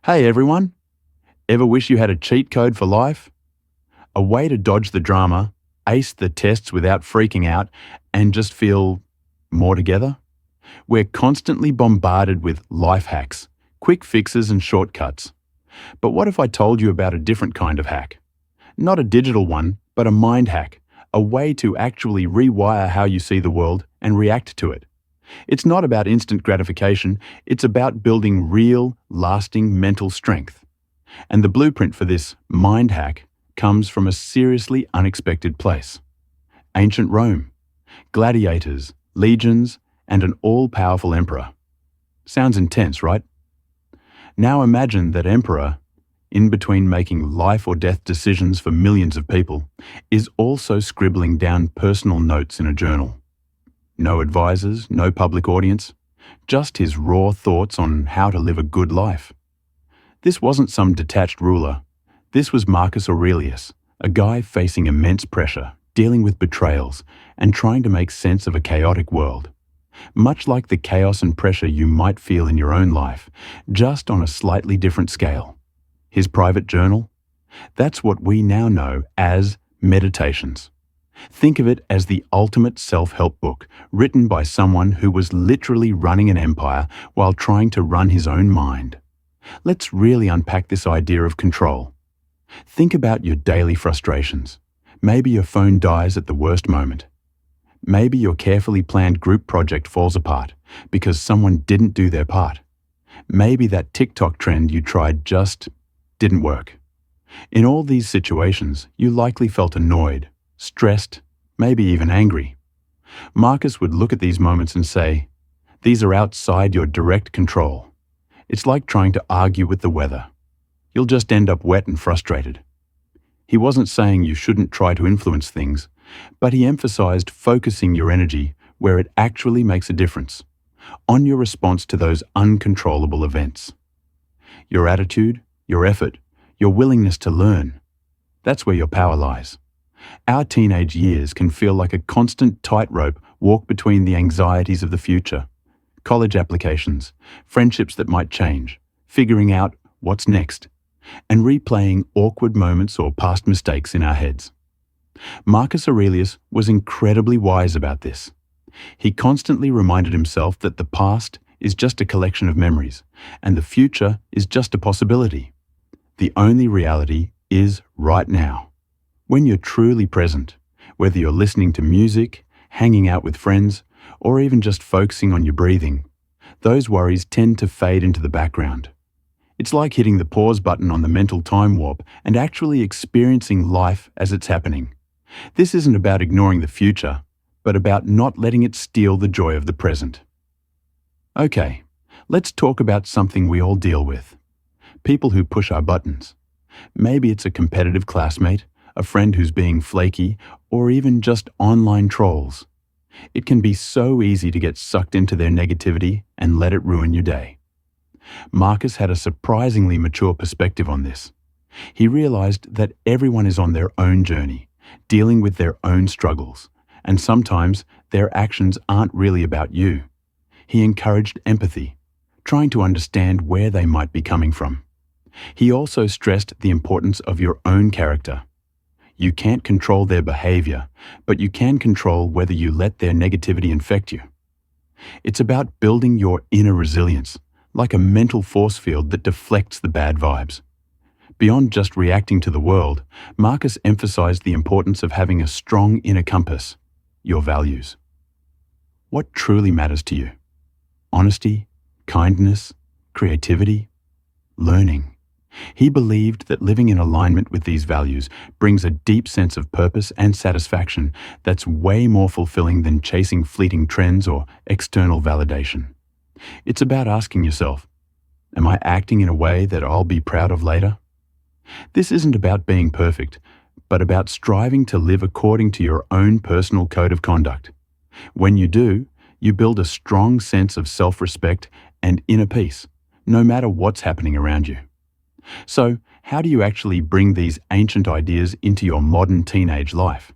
Hey everyone, ever wish you had a cheat code for life? A way to dodge the drama, ace the tests without freaking out, and just feel more together? We're constantly bombarded with life hacks, quick fixes and shortcuts. But what if I told you about a different kind of hack? Not a digital one, but a mind hack, a way to actually rewire how you see the world and react to it. It's not about instant gratification, it's about building real, lasting mental strength. And the blueprint for this mind hack comes from a seriously unexpected place. Ancient Rome, gladiators, legions, and an all-powerful emperor. Sounds intense, right? Now imagine that emperor, in between making life or death decisions for millions of people, is also scribbling down personal notes in a journal. No advisors, no public audience, just his raw thoughts on how to live a good life. This wasn't some detached ruler. This was Marcus Aurelius, a guy facing immense pressure, dealing with betrayals, and trying to make sense of a chaotic world. Much like the chaos and pressure you might feel in your own life, just on a slightly different scale. His private journal? That's what we now know as Meditations. Think of it as the ultimate self-help book, written by someone who was literally running an empire while trying to run his own mind. Let's really unpack this idea of control. Think about your daily frustrations. Maybe your phone dies at the worst moment. Maybe your carefully planned group project falls apart because someone didn't do their part. Maybe that TikTok trend you tried just didn't work. In all these situations, you likely felt annoyed, stressed, maybe even angry. Marcus would look at these moments and say, "These are outside your direct control." It's like trying to argue with the weather. You'll just end up wet and frustrated. He wasn't saying you shouldn't try to influence things, but he emphasized focusing your energy where it actually makes a difference, on your response to those uncontrollable events. Your attitude, your effort, your willingness to learn, that's where your power lies. Our teenage years can feel like a constant tightrope walk between the anxieties of the future, college applications, friendships that might change, figuring out what's next, and replaying awkward moments or past mistakes in our heads. Marcus Aurelius was incredibly wise about this. He constantly reminded himself that the past is just a collection of memories, and the future is just a possibility. The only reality is right now. When you're truly present, whether you're listening to music, hanging out with friends, or even just focusing on your breathing, those worries tend to fade into the background. It's like hitting the pause button on the mental time warp and actually experiencing life as it's happening. This isn't about ignoring the future, but about not letting it steal the joy of the present. Okay, let's talk about something we all deal with. People who push our buttons. Maybe it's a competitive classmate, a friend who's being flaky, or even just online trolls. It can be so easy to get sucked into their negativity and let it ruin your day. Marcus had a surprisingly mature perspective on this. He realized that everyone is on their own journey, dealing with their own struggles, and sometimes their actions aren't really about you. He encouraged empathy, trying to understand where they might be coming from. He also stressed the importance of your own character. You can't control their behavior, but you can control whether you let their negativity infect you. It's about building your inner resilience, like a mental force field that deflects the bad vibes. Beyond just reacting to the world, Marcus emphasized the importance of having a strong inner compass, your values. What truly matters to you? Honesty, kindness, creativity, learning. He believed that living in alignment with these values brings a deep sense of purpose and satisfaction that's way more fulfilling than chasing fleeting trends or external validation. It's about asking yourself, am I acting in a way that I'll be proud of later? This isn't about being perfect, but about striving to live according to your own personal code of conduct. When you do, you build a strong sense of self-respect and inner peace, no matter what's happening around you. So, how do you actually bring these ancient ideas into your modern teenage life?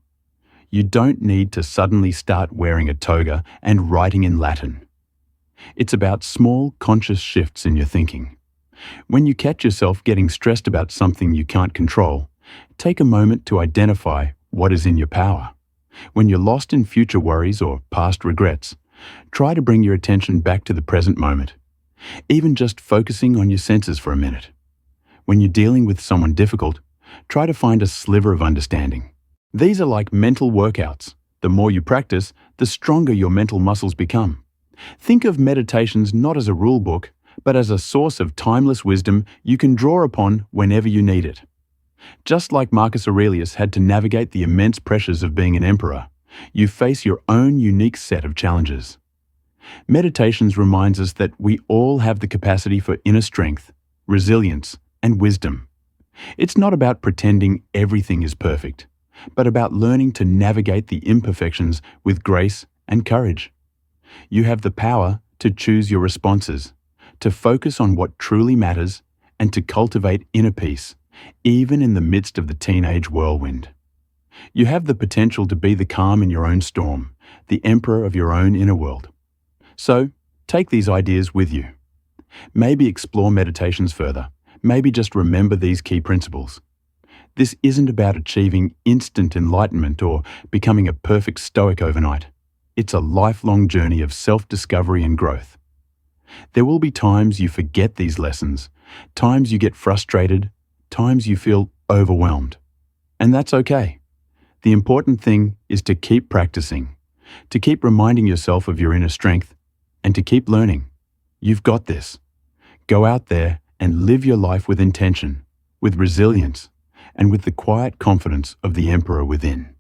You don't need to suddenly start wearing a toga and writing in Latin. It's about small, conscious shifts in your thinking. When you catch yourself getting stressed about something you can't control, take a moment to identify what is in your power. When you're lost in future worries or past regrets, try to bring your attention back to the present moment, even just focusing on your senses for a minute. When you're dealing with someone difficult, try to find a sliver of understanding. These are like mental workouts. The more you practice, the stronger your mental muscles become. Think of meditations not as a rule book, but as a source of timeless wisdom you can draw upon whenever you need it. Just like Marcus Aurelius had to navigate the immense pressures of being an emperor, you face your own unique set of challenges. Meditations reminds us that we all have the capacity for inner strength, resilience, and wisdom. It's not about pretending everything is perfect, but about learning to navigate the imperfections with grace and courage. You have the power to choose your responses, to focus on what truly matters, and to cultivate inner peace, even in the midst of the teenage whirlwind. You have the potential to be the calm in your own storm, the emperor of your own inner world. So, take these ideas with you. Maybe explore meditations further. Maybe just remember these key principles. This isn't about achieving instant enlightenment or becoming a perfect Stoic overnight. It's a lifelong journey of self-discovery and growth. There will be times you forget these lessons, times you get frustrated, times you feel overwhelmed. And that's okay. The important thing is to keep practicing, to keep reminding yourself of your inner strength, and to keep learning. You've got this. Go out there and live your life with intention, with resilience, and with the quiet confidence of the emperor within.